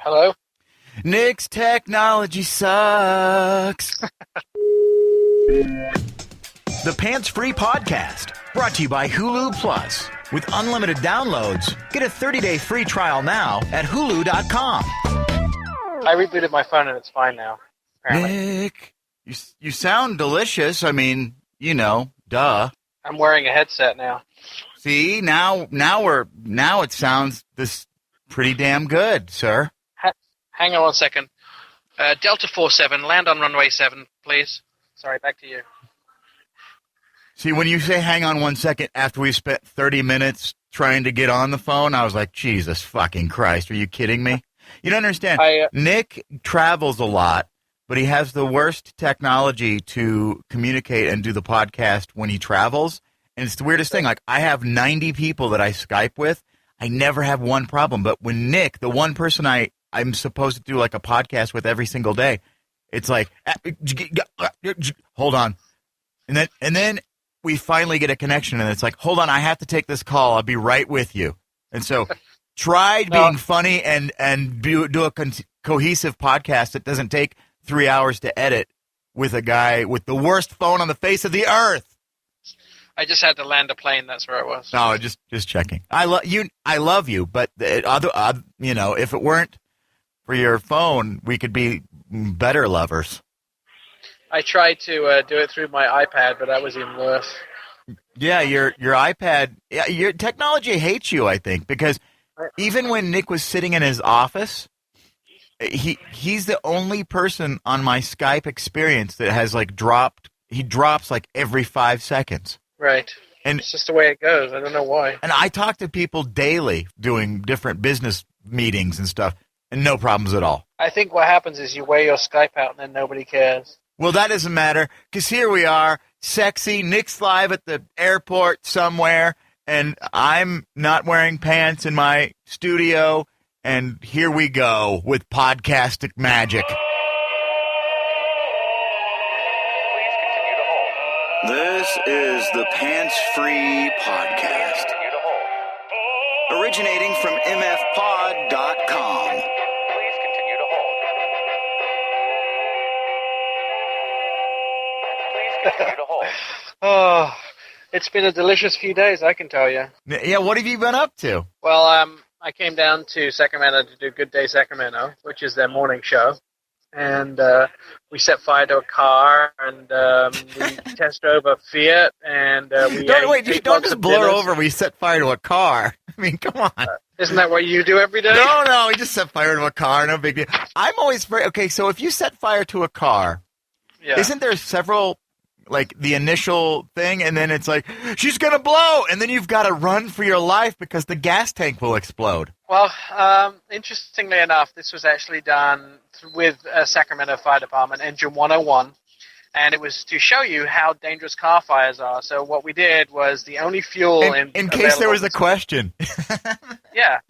Hello? Nick's technology sucks. The Pants Free Podcast, brought to you by Hulu Plus. With unlimited downloads, get a 30-day free trial now at Hulu.com. I rebooted my phone and it's fine now, apparently. Nick, you sound delicious. I mean, you know, duh. I'm wearing a headset now. See, now it sounds this pretty damn good, sir. Hang on 1 second. Delta 47, land on runway 7, please. Sorry, back to you. See, when you say hang on 1 second after we spent 30 minutes trying to get on the phone, I was like, Jesus fucking Christ, are you kidding me? You don't understand. Nick travels a lot, but he has the worst technology to communicate and do the podcast when he travels. And it's the weirdest thing. Like, I have 90 people that I Skype with. I never have one problem. But when Nick, the one person I'm supposed to do like a podcast with every single day, it's like, hold on. And then we finally get a connection, and it's like, hold on, I have to take this call. I'll be right with you. And so tried being funny and do a cohesive podcast that doesn't take 3 hours to edit with a guy with the worst phone on the face of the earth. I just had to land a plane. That's where I was. No, just checking. I love you, but if it weren't for your phone, we could be better lovers. I tried to do it through my iPad, but that was even worse. Yeah, your iPad, your technology hates you, I think, because even when Nick was sitting in his office, he's the only person on my Skype experience that has he drops like every 5 seconds. Right. And it's just the way it goes. I don't know why. And I talk to people daily doing different business meetings and stuff, and no problems at all. I think what happens is you wear your Skype out and then nobody cares. Well, that doesn't matter, because here we are, sexy, Nick's live at the airport somewhere, and I'm not wearing pants in my studio, and here we go with podcastic magic. Please continue to hold. This is the Pants Free Podcast. Continue to hold. Originating from mfpod.com. Please continue to hold. Please continue to hold. Oh, it's been a delicious few days, I can tell you. Yeah, what have you been up to? Well, I came down to Sacramento to do Good Day Sacramento, which is their morning show. And we set fire to a car, and we test drove a Fiat, and we don't just blur over. We set fire to a car. I mean, come on. Isn't that what you do every day? No, we just set fire to a car. No big deal. I'm always afraid. Okay, so if you set fire to a car, isn't there several, like the initial thing, and then it's like, she's going to blow, and then you've got to run for your life because the gas tank will explode? Well, interestingly enough, this was actually done with Sacramento Fire Department, Engine 101, and it was to show you how dangerous car fires are. So what we did was the only fuel in case there was a question. Yeah.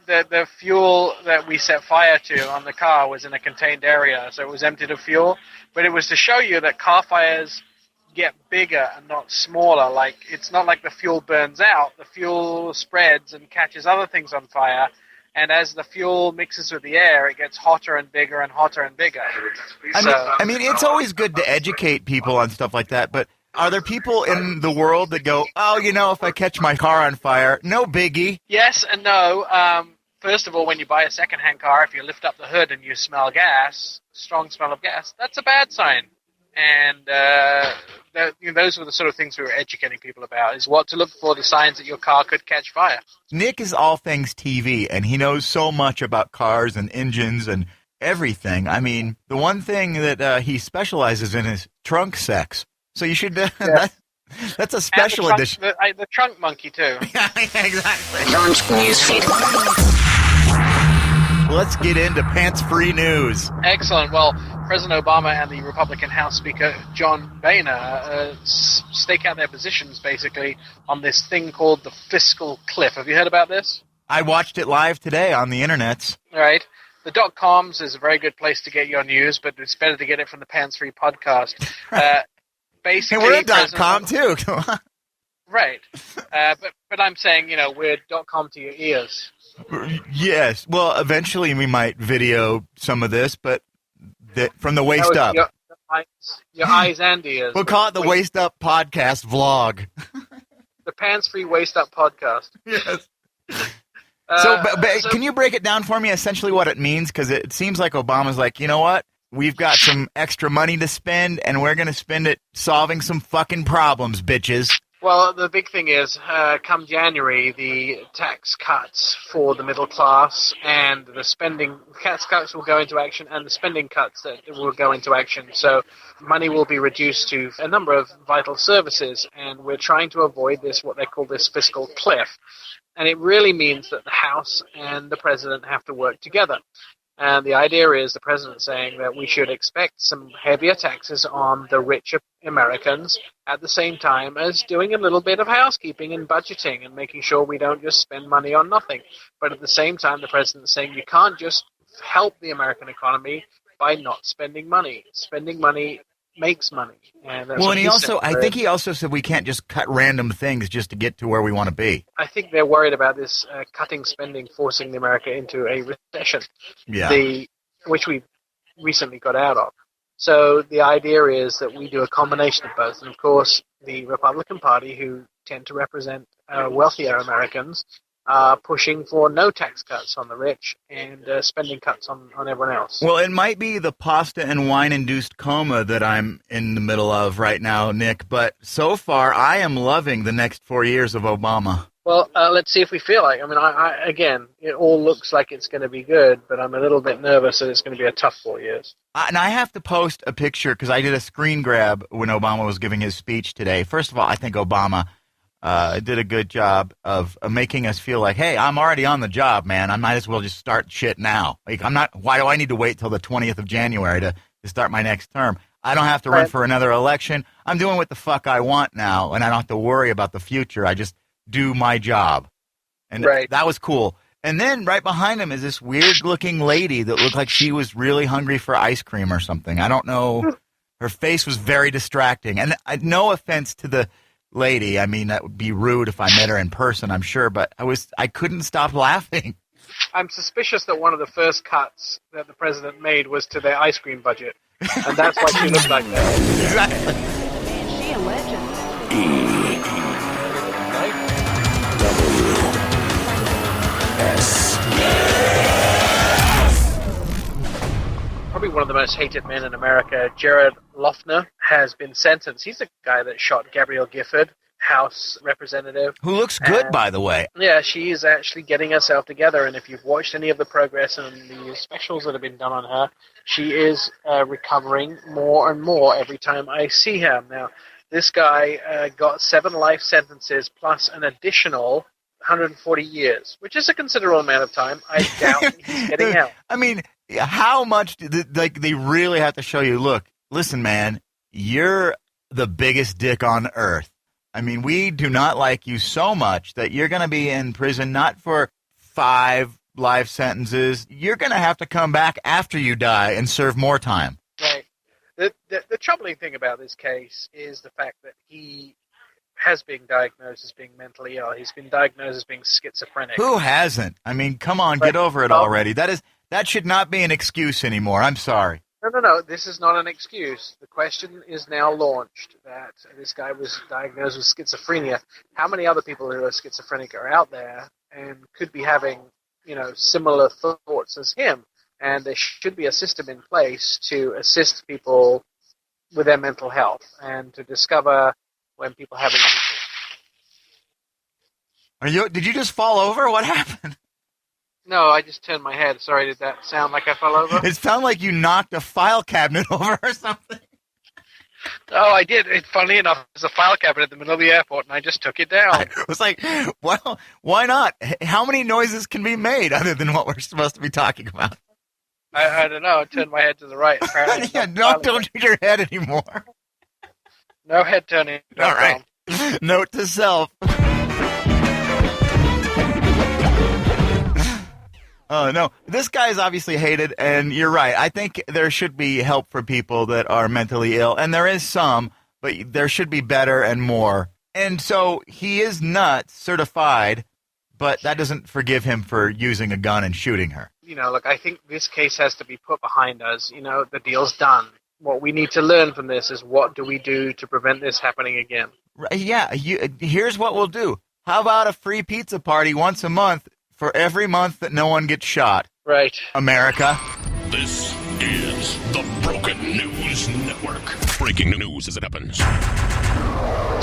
The fuel that we set fire to on the car was in a contained area, so it was emptied of fuel. But it was to show you that car fires get bigger and not smaller. Like, it's not like the fuel burns out. The fuel spreads and catches other things on fire. And as the fuel mixes with the air, it gets hotter and bigger and hotter and bigger. I mean, it's always good to educate people on stuff like that, but are there people in the world that go, oh, if I catch my car on fire, no biggie? Yes and no. First of all, when you buy a second-hand car, if you lift up the hood and you smell gas, strong smell of gas, that's a bad sign. And those were the sort of things we were educating people about, is what to look for, the signs that your car could catch fire. Nick is all things TV, and he knows so much about cars and engines and everything. I mean, the one thing that he specializes in is trunk sex. So you should that's a special edition. The trunk monkey, too. Yeah, exactly. Launch newsfeed. Let's get into pants-free news. Excellent. Well, President Obama and the Republican House Speaker John Boehner stake out their positions, basically, on this thing called the Fiscal Cliff. Have you heard about this? I watched it live today on the internets. Right. The .coms is a very good place to get your news, but it's better to get it from the Pants Free podcast. Basically, and we're at .com, too. Right. But I'm saying, we're .com to your ears. Yes. Well, eventually we might video some of this, but from the waist up. Your eyes and ears. We'll call it the Waist Up Podcast Vlog. The Pants Free Waist Up Podcast. Yes. So can you break it down for me, essentially what it means? Because it seems like Obama's like, you know what? We've got some extra money to spend, and we're going to spend it solving some fucking problems, bitches. Well, the big thing is, come January, the tax cuts for the middle class and the spending tax cuts will go into action, and the spending cuts that will go into action. So money will be reduced to a number of vital services, and we're trying to avoid this, what they call this fiscal cliff. And it really means that the House and the president have to work together. And the idea is the president saying that we should expect some heavier taxes on the richer Americans at the same time as doing a little bit of housekeeping and budgeting and making sure we don't just spend money on nothing. But at the same time, the president's saying you can't just help the American economy by not spending money. Spending money makes money. And I think he also said we can't just cut random things just to get to where we want to be. I think they're worried about this cutting spending, forcing America into a recession, which we recently got out of. So the idea is that we do a combination of both. And of course, the Republican Party, who tend to represent wealthier Americans, are pushing for no tax cuts on the rich and spending cuts on everyone else. Well, it might be the pasta and wine-induced coma that I'm in the middle of right now, Nick, but so far I am loving the next 4 years of Obama. Well, let's see if we feel like. I mean, again, it all looks like it's going to be good, but I'm a little bit nervous that it's going to be a tough 4 years. And I have to post a picture because I did a screen grab when Obama was giving his speech today. First of all, I think Obama did a good job of making us feel like, hey, I'm already on the job, man. I might as well just start shit now. Like, why do I need to wait till the 20th of January to start my next term? I don't have to run for another election. I'm doing what the fuck I want now, and I don't have to worry about the future. I just do my job. And that was cool. And then right behind him is this weird-looking lady that looked like she was really hungry for ice cream or something. I don't know. Her face was very distracting. And no offense to the lady. I mean, that would be rude if I met her in person, I'm sure, but I couldn't stop laughing. I'm suspicious that one of the first cuts that the president made was to their ice cream budget, and that's why she looked like that. Exactly. Is she a legend? Probably one of the most hated men in America, Jared Loughner, has been sentenced. He's the guy that shot Gabrielle Gifford, House representative. Who looks good, by the way. Yeah, she is actually getting herself together, and if you've watched any of the progress and the specials that have been done on her, she is recovering more and more every time I see her. Now, this guy got 7 life sentences plus an additional 140 years, which is a considerable amount of time. I doubt he's getting out. I mean, how much they really have to show you, look, listen, man, you're the biggest dick on earth. I mean, we do not like you so much that you're going to be in prison not for 5 life sentences. You're going to have to come back after you die and serve more time. Right. The troubling thing about this case is the fact that he has been diagnosed as being mentally ill. He's been diagnosed as being schizophrenic. Who hasn't? I mean, come on, get over it already. That should not be an excuse anymore. I'm sorry. No. This is not an excuse. The question is now launched that this guy was diagnosed with schizophrenia. How many other people who are schizophrenic are out there and could be having, similar thoughts as him? And there should be a system in place to assist people with their mental health and to discover when people have an issue. Did you just fall over? What happened? No, I just turned my head. Sorry, did that sound like I fell over? It sounded like you knocked a file cabinet over or something. Oh, I did. Funnily enough, there's a file cabinet in the middle of the airport, and I just took it down. I was like, well, why not? How many noises can be made other than what we're supposed to be talking about? I don't know. I turned my head to the right. Apparently, don't do your head anymore. No head turning. All right. Note to self. Oh, no. This guy is obviously hated, and you're right. I think there should be help for people that are mentally ill, and there is some, but there should be better and more. And so he is not certified but that doesn't forgive him for using a gun and shooting her. Look, I think this case has to be put behind us. The deal's done. What we need to learn from this is what do we do to prevent this happening again? Yeah, here's what we'll do. How about a free pizza party once a month for every month that no one gets shot? Right. America. This is the Broken News Network. Breaking news as it happens.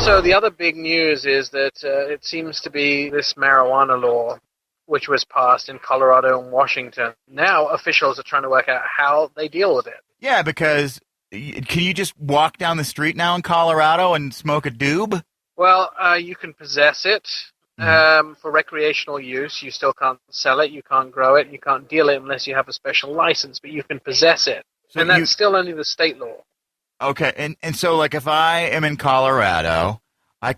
So the other big news is that it seems to be this marijuana law, which was passed in Colorado and Washington. Now officials are trying to work out how they deal with it. Yeah, because can you just walk down the street now in Colorado and smoke a doob? Well, you can possess it for recreational use. You still can't sell it, you can't grow it, you can't deal it unless you have a special license, but you can possess it. So and that's still only the state law. Okay, and so like if I am in Colorado, I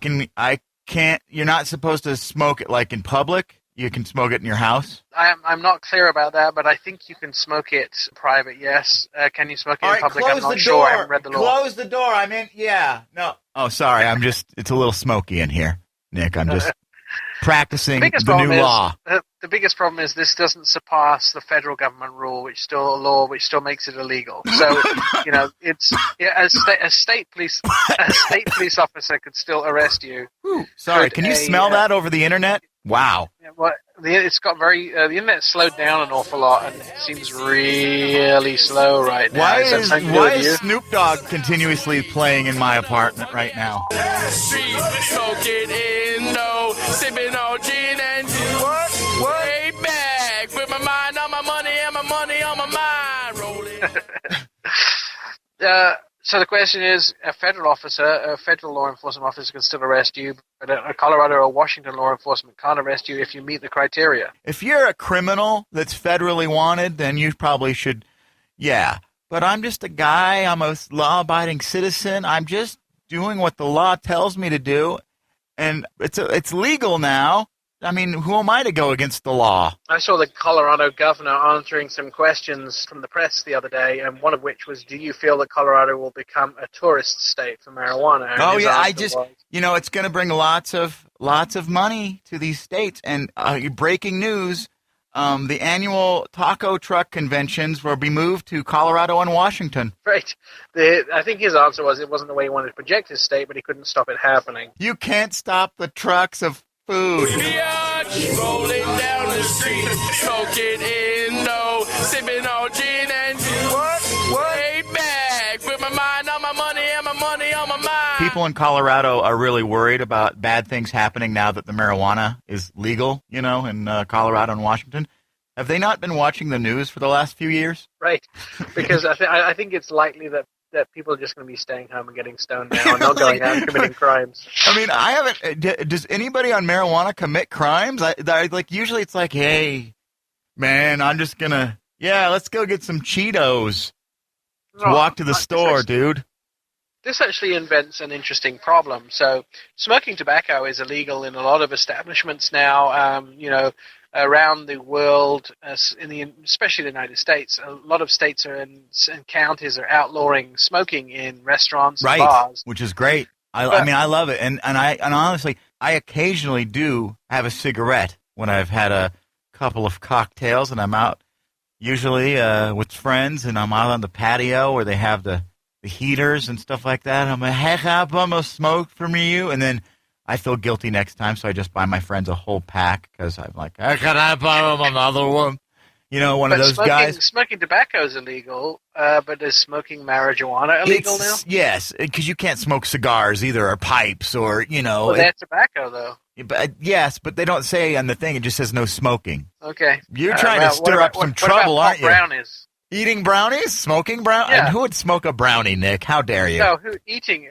can't. You're not supposed to smoke it like in public. You can smoke it in your house. I'm not clear about that, but I think you can smoke it private. Yes. Can you smoke it in public? I'm not sure. I haven't read the law. Close the door. I mean, yeah. No. Oh, sorry. It's a little smoky in here, Nick. I'm just practicing the new law. The biggest problem is this doesn't surpass the federal government rule, which still makes it illegal. So, a state police officer could still arrest you. Ooh, sorry, can you smell that over the internet? Wow. Yeah, well, it's got the internet slowed down an awful lot, and it seems really slow right now. Why is Snoop Dogg continuously playing in my apartment right now? Street smoking sipping on gin and what? Way back with my mind on my money and my money on my mind rolling. So the question is, a federal law enforcement officer can still arrest you, but a Colorado or Washington law enforcement can't arrest you if you meet the criteria. If you're a criminal that's federally wanted, then you probably should, yeah. But I'm just a guy. I'm a law-abiding citizen. I'm just doing what the law tells me to do, and it's legal now. I mean, who am I to go against the law? I saw the Colorado governor answering some questions from the press the other day, and one of which was, do you feel that Colorado will become a tourist state for marijuana? And oh, yeah, it's going to bring lots of money to these states. And breaking news, the annual taco truck conventions will be moved to Colorado and Washington. Right. I think his answer was it wasn't the way he wanted to project his state, but he couldn't stop it happening. You can't stop the trucks of food. Biatch, rolling down the street, smoking sipping on gin and what? Way back with my mind on my money and my money on my mind. People in Colorado are really worried about bad things happening now that the marijuana is legal, in Colorado and Washington. Have they not been watching the news for the last few years? Right, because I think it's likely that people are just going to be staying home and getting stoned now and not going out and committing crimes. I mean, I haven't. Does anybody on marijuana commit crimes? Usually it's like, hey, man, I'm just gonna, let's go get some Cheetos. Walk to the store, dude. This actually invents an interesting problem. So, smoking tobacco is illegal in a lot of establishments now. Around the world, especially the United States, a lot of states and counties are outlawing smoking in restaurants and bars. Which is great. I love it. And honestly, I occasionally do have a cigarette when I've had a couple of cocktails and I'm out, usually with friends, and I'm out on the patio where they have the heaters and stuff like that. I'm like, hey, I'm going to smoke from you. And then I feel guilty next time, so I just buy my friends a whole pack because I'm like, can I buy them another one? One of those guys. Smoking tobacco is illegal, but is smoking marijuana illegal now? Yes, because you can't smoke cigars either, or pipes, or, Well, that's tobacco, though. Yes, but they don't say on the thing, it just says no smoking. Okay. You're trying to stir up some trouble, aren't you? Brownies? Eating brownies? Smoking brownies? Yeah. And who would smoke a brownie, Nick? How dare you? No, eating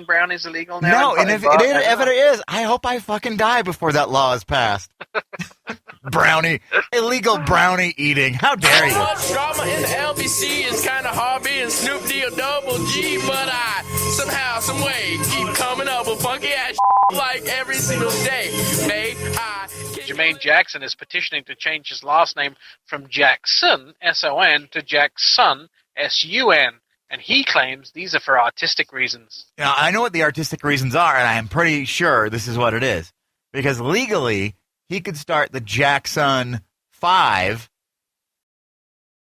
brownies illegal now? No, and if it is, I hope I fucking die before that law is passed. Illegal brownie eating. How dare you? Much drama in the LBC is kind of hard being Snoop D or Double G, but I somehow, some way keep coming up with funky ass like every single day. Jermaine Jackson is petitioning to change his last name from Jackson, S-O-N, to Jackson, S-U-N. And he claims these are for artistic reasons. Now, I know what the artistic reasons are, and I am pretty sure this is what it is. Because legally, he could start the Jackson 5